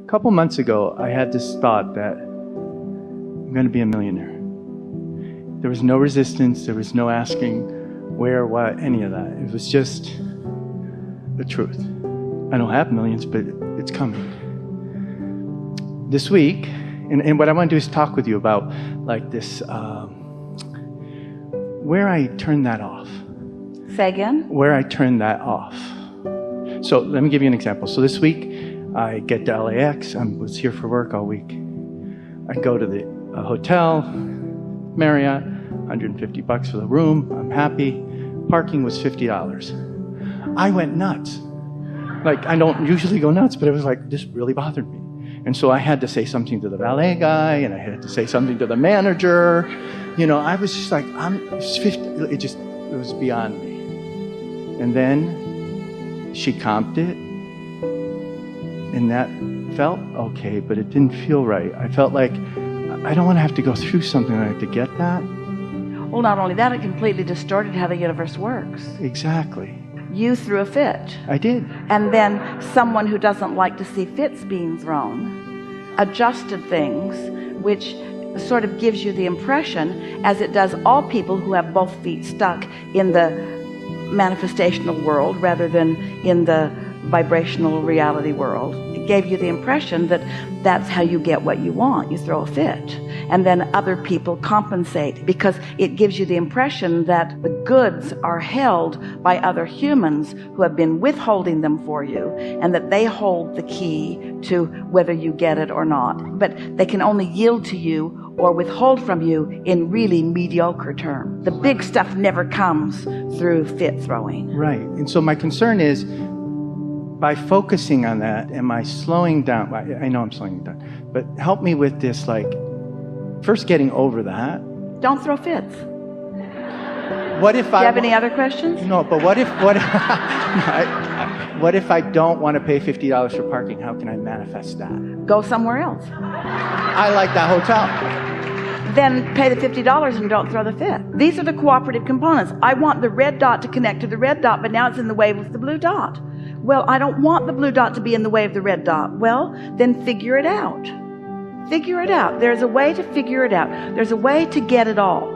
couple months ago, I had this thought that I'm going to be a millionaire. There was no resistance. There was no asking where, what, any of that. It was just the truth. I don't have millions, but it's coming. This week, and what I want to do is talk with you about like this, where I turn that off. Say again? Where I turn that off. So let me give you an example. So this week, I get to LAX. I was here for work all week. I go to the hotel, Marriott, $150 for the room. I'm happy. Parking was $50. I went nuts. Like, I don't usually go nuts, but it was like, this really bothered me. And so I had to say something to the valet guy, and I had to say something to the manager. You know, I was just like, it was beyond me. And then she comped it, and that felt okay, but it didn't feel right. I felt like I don't want to have to go through something like that to get that. Well, not only that, it completely distorted how the universe works. Exactly. You threw a fit. I did. And then someone who doesn't like to see fits being thrown adjusted things, which sort of gives you the impression, as it does all people who have both feet stuck in the manifestational world rather than in the vibrational reality world. It gave you the impression that that's how you get what you want. You throw a fit, and then other people compensate, because it gives you the impression that the goods are held by other humans who have been withholding them for you, and that they hold the key to whether you get it or not. But they can only yield to you or withhold from you in really mediocre terms. The big stuff never comes through fit throwing. Right. And so my concern is, by focusing on that, am I slowing down? I know I'm slowing down, but help me with this, like, first getting over that. Don't throw fits. What if Do you have any other questions? No, but what if I don't want to pay $50 for parking? How can I manifest that? Go somewhere else. I like that hotel. Then pay the $50 and don't throw the fit. These are the cooperative components. I want the red dot to connect to the red dot, but now it's in the way with the blue dot. Well, I don't want the blue dot to be in the way of the red dot. Well, then figure it out. Figure it out. There's a way to figure it out. There's a way to get it all.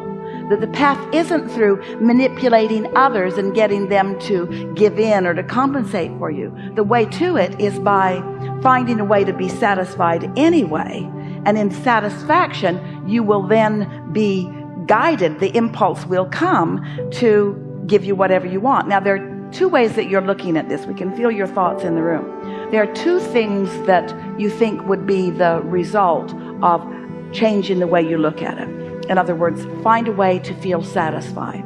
That the path isn't through manipulating others and getting them to give in or to compensate for you. The way to it is by finding a way to be satisfied anyway. And in satisfaction, you will then be guided. The impulse will come to give you whatever you want. Now, there are two ways that you're looking at this. We can feel your thoughts in the room. There are two things that you think would be the result of changing the way you look at it. In other words, find a way to feel satisfied.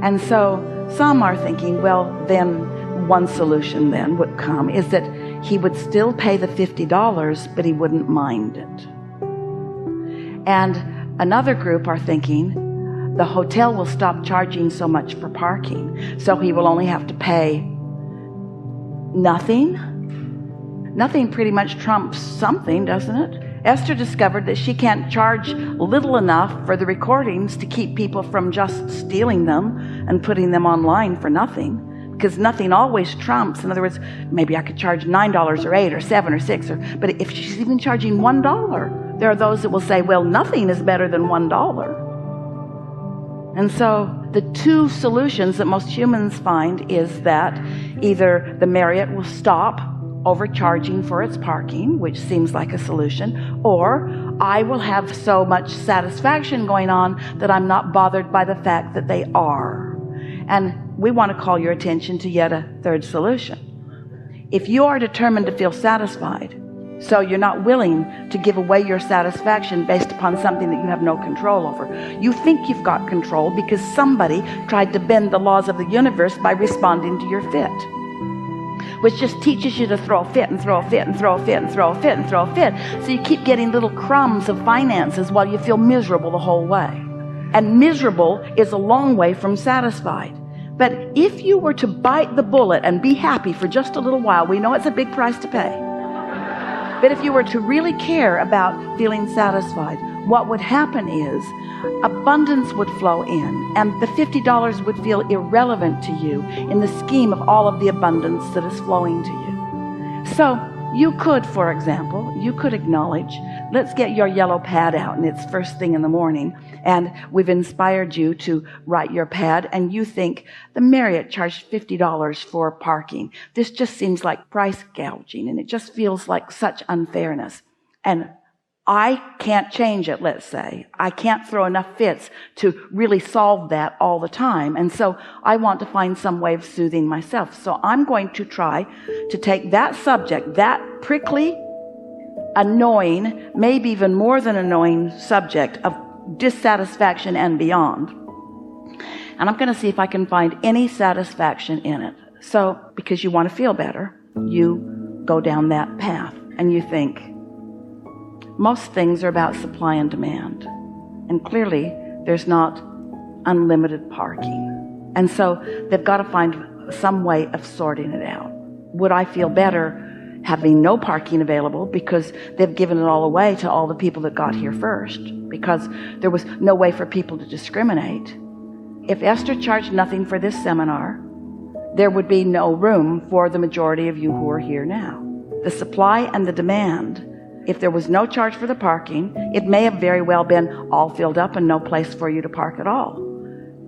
And so some are thinking, well, then one solution then would come is that he would still pay the $50, but he wouldn't mind it. And another group are thinking, the hotel will stop charging so much for parking, so he will only have to pay nothing. Nothing pretty much trumps something, doesn't it? Esther discovered that she can't charge little enough for the recordings to keep people from just stealing them and putting them online for nothing, because nothing always trumps. In other words, maybe I could charge $9 or $8 or $7 or $6, but if she's even charging $1, there are those that will say, well, nothing is better than $1. And so the two solutions that most humans find is that either the Marriott will stop overcharging for its parking, which seems like a solution, or I will have so much satisfaction going on that I'm not bothered by the fact that they are. And we want to call your attention to yet a third solution. If you are determined to feel satisfied, so you're not willing to give away your satisfaction based upon something that you have no control over. You think you've got control because somebody tried to bend the laws of the universe by responding to your fit, which just teaches you to throw a fit and throw a fit and throw a fit and throw a fit and throw a fit. So you keep getting little crumbs of finances while you feel miserable the whole way. And miserable is a long way from satisfied. But if you were to bite the bullet and be happy for just a little while, we know it's a big price to pay. But if you were to really care about feeling satisfied, what would happen is abundance would flow in, and the $50 would feel irrelevant to you in the scheme of all of the abundance that is flowing to you. So You could, for example, you could acknowledge, let's get your yellow pad out, and it's first thing in the morning, and we've inspired you to write your pad, and you think the Marriott charged $50 for parking. This just seems like price gouging, and it just feels like such unfairness. And I can't change it, let's say. I can't throw enough fits to really solve that all the time. And so I want to find some way of soothing myself. So I'm going to try to take that subject, that prickly, annoying, maybe even more than annoying subject of dissatisfaction and beyond. And I'm going to see if I can find any satisfaction in it. So, because you want to feel better, you go down that path and you think, most things are about supply and demand. And clearly, there's not unlimited parking. And so they've got to find some way of sorting it out. Would I feel better having no parking available because they've given it all away to all the people that got here first? Because there was no way for people to discriminate. If Esther charged nothing for this seminar, there would be no room for the majority of you who are here now. The supply and the demand. If there was no charge for the parking, it may have very well been all filled up and no place for you to park at all.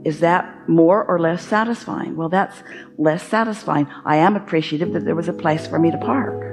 Is that more or less satisfying? Well, that's less satisfying. I am appreciative that there was a place for me to park.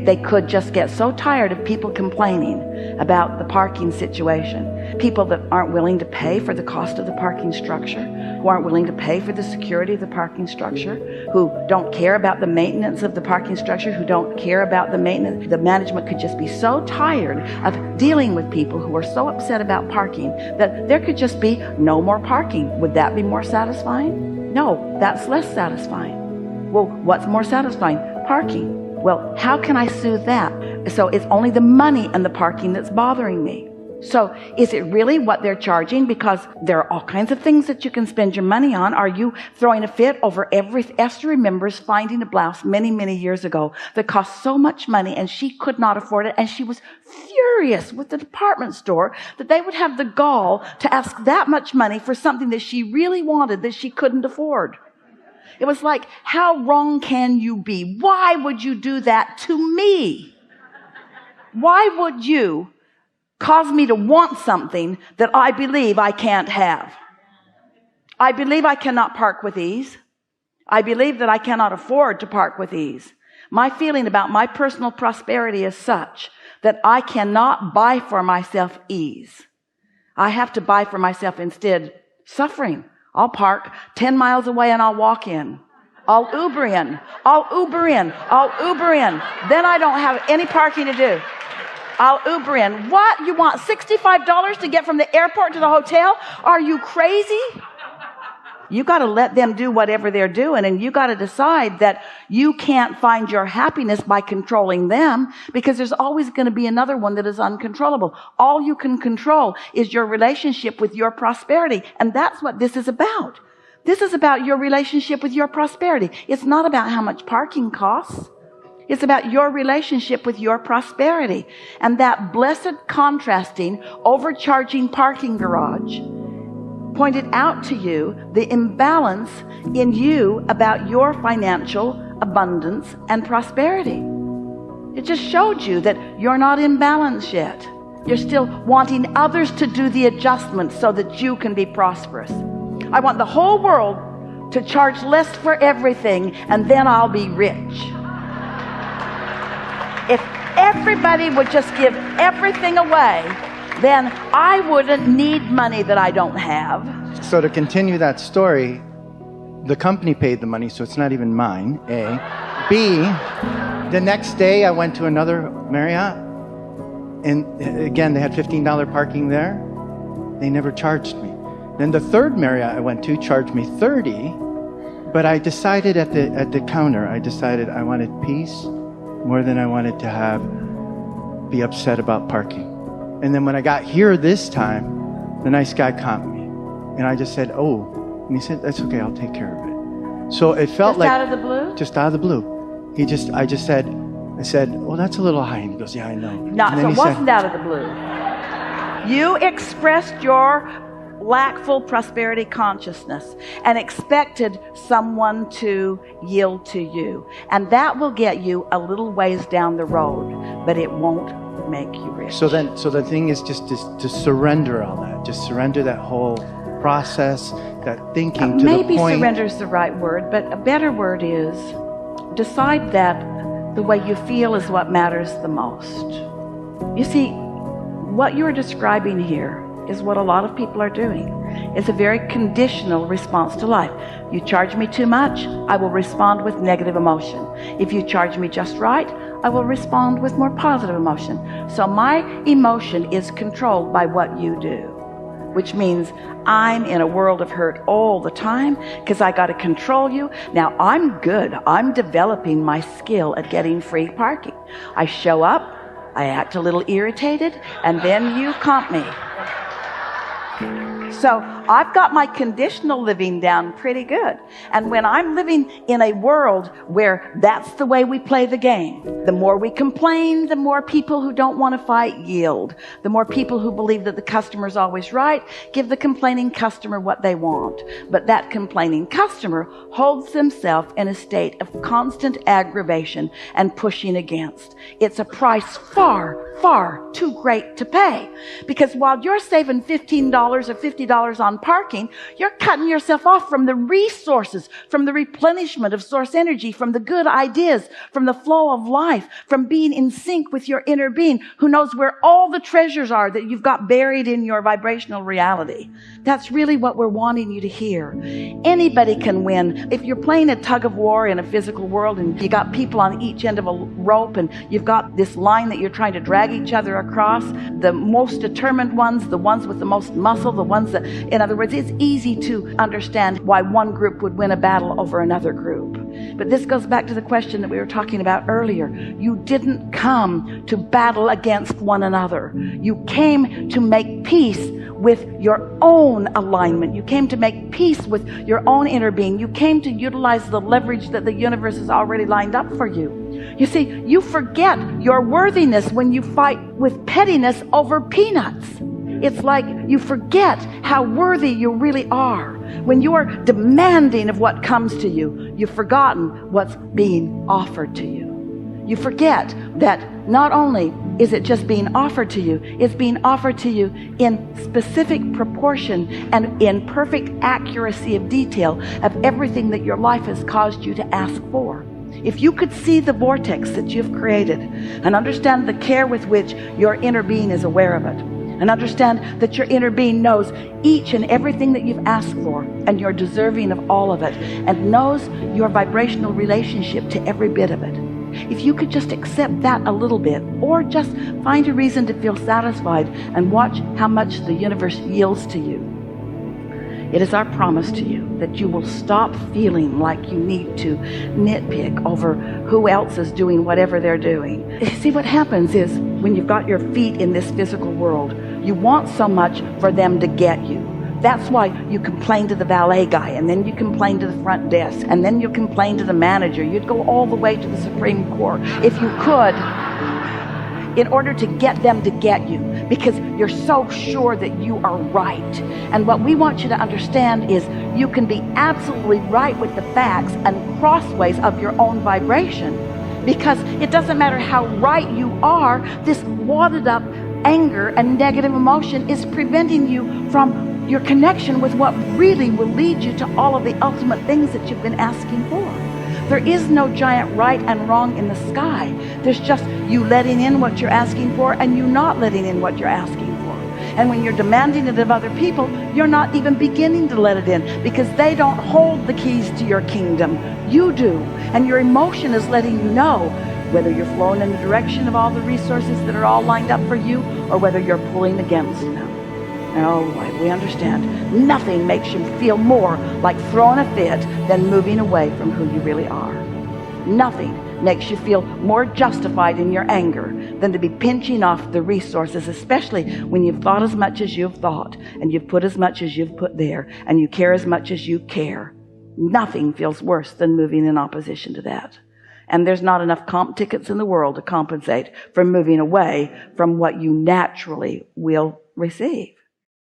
They could just get so tired of people complaining about the parking situation. People that aren't willing to pay for the cost of the parking structure, who aren't willing to pay for the security of the parking structure, who don't care about the maintenance of the parking structure, who don't care about the maintenance. The management could just be so tired of dealing with people who are so upset about parking that there could just be no more parking. Would that be more satisfying? No, that's less satisfying. Well, what's more satisfying? Parking. Well, how can I soothe that? So it's only the money and the parking that's bothering me. So is it really what they're charging? Because there are all kinds of things that you can spend your money on. Are you throwing a fit over everything? Esther remembers finding a blouse many, many years ago that cost so much money and she could not afford it. And she was furious with the department store that they would have the gall to ask that much money for something that she really wanted that she couldn't afford. It was like, how wrong can you be? Why would you do that to me? Why would you cause me to want something that I believe I can't have? I believe I cannot park with ease. I believe that I cannot afford to park with ease. My feeling about my personal prosperity is such that I cannot buy for myself ease. I have to buy for myself instead suffering. I'll park 10 miles away and I'll walk in. I'll Uber in. I'll Uber in. I'll Uber in. Then I don't have any parking to do. I'll Uber in. What? You want $65 to get from the airport to the hotel? Are you crazy? You got to let them do whatever they're doing, and you got to decide that you can't find your happiness by controlling them, because there's always going to be another one that is uncontrollable. All you can control is your relationship with your prosperity, and that's what this is about. This is about your relationship with your prosperity. It's not about how much parking costs. It's about your relationship with your prosperity. And that blessed contrasting, overcharging parking garage pointed out to you the imbalance in you about your financial abundance and prosperity. It just showed you that you're not in balance yet. You're still wanting others to do the adjustments so that you can be prosperous. I want the whole world to charge less for everything, and then I'll be rich. If everybody would just give everything away, then I wouldn't need money that I don't have. So to continue that story, the company paid the money, so it's not even mine, A. B, the next day I went to another Marriott, and again, they had $15 parking there. They never charged me. Then the third Marriott I went to charged me $30, but I decided at the counter, I wanted peace more than I wanted to be upset about parking. And then when I got here this time, the nice guy caught me. And I just said, oh. And he said, that's okay, I'll take care of it. So it felt like... Just out of the blue? Just out of the blue. I said, oh, that's a little high. And he goes, yeah, I know. No, so it wasn't out of the blue. You expressed your lacked full prosperity consciousness and expected someone to yield to you. And that will get you a little ways down the road, but it won't make you rich. So the thing is just to surrender all that. Just surrender that whole process, that thinking to the point. Maybe surrender is the right word, but a better word is decide that the way you feel is what matters the most. You see, what you're describing here is what a lot of people are doing. It's a very conditional response to life. You charge me too much, I will respond with negative emotion. If you charge me just right, I will respond with more positive emotion. So my emotion is controlled by what you do, which means I'm in a world of hurt all the time because I got to control you. Now I'm good. I'm developing my skill at getting free parking. I show up, I act a little irritated, and then you comp me. So I've got my conditional living down pretty good. And when I'm living in a world where that's the way we play the game, the more we complain, the more people who don't want to fight yield. The more people who believe that the customer's always right give the complaining customer what they want. But that complaining customer holds themselves in a state of constant aggravation and pushing against. It's a price far, far too great to pay. Because while you're saving $15 or $50 on parking, you're cutting yourself off from the resources, from the replenishment of source energy, from the good ideas, from the flow of life, from being in sync with your inner being who knows where all the treasures are that you've got buried in your vibrational reality. That's really what we're wanting you to hear. Anybody can win. If you're playing a tug of war in a physical world and you got people on each end of a rope and you've got this line that you're trying to drag each other across, the most determined ones, the ones with the most muscle, the ones that, in other words, it's easy to understand why one group would win a battle over another group. But this goes back to the question that we were talking about earlier. You didn't come to battle against one another. You came to make peace with your own alignment. You came to make peace with your own inner being. You came to utilize the leverage that the universe has already lined up for you. You see, you forget your worthiness when you fight with pettiness over peanuts. It's like you forget how worthy you really are. When you're demanding of what comes to you, you've forgotten what's being offered to you. You forget that not only is it just being offered to you, it's being offered to you in specific proportion and in perfect accuracy of detail of everything that your life has caused you to ask for. If you could see the vortex that you've created and understand the care with which your inner being is aware of it, and understand that your inner being knows each and everything that you've asked for, and you're deserving of all of it, and knows your vibrational relationship to every bit of it. If you could just accept that a little bit, or just find a reason to feel satisfied and watch how much the universe yields to you, it is our promise to you that you will stop feeling like you need to nitpick over who else is doing whatever they're doing. See, what happens is when you've got your feet in this physical world, you want so much for them to get you. That's why you complain to the valet guy, and then you complain to the front desk, and then you complain to the manager. You'd go all the way to the Supreme Court if you could, in order to get them to get you, because you're so sure that you are right. And what we want you to understand is you can be absolutely right with the facts and crossways of your own vibration, because it doesn't matter how right you are, this wadded up anger and negative emotion is preventing you from your connection with what really will lead you to all of the ultimate things that you've been asking for. There is no giant right and wrong in the sky. There's just you letting in what you're asking for and you not letting in what you're asking for. And when you're demanding it of other people, you're not even beginning to let it in, because they don't hold the keys to your kingdom. You do. And your emotion is letting you know whether you're flowing in the direction of all the resources that are all lined up for you, or whether you're pulling against them. And oh, we understand. Nothing makes you feel more like throwing a fit than moving away from who you really are. Nothing makes you feel more justified in your anger than to be pinching off the resources, especially when you've thought as much as you've thought, and you've put as much as you've put there, and you care as much as you care. Nothing feels worse than moving in opposition to that. And there's not enough comp tickets in the world to compensate for moving away from what you naturally will receive.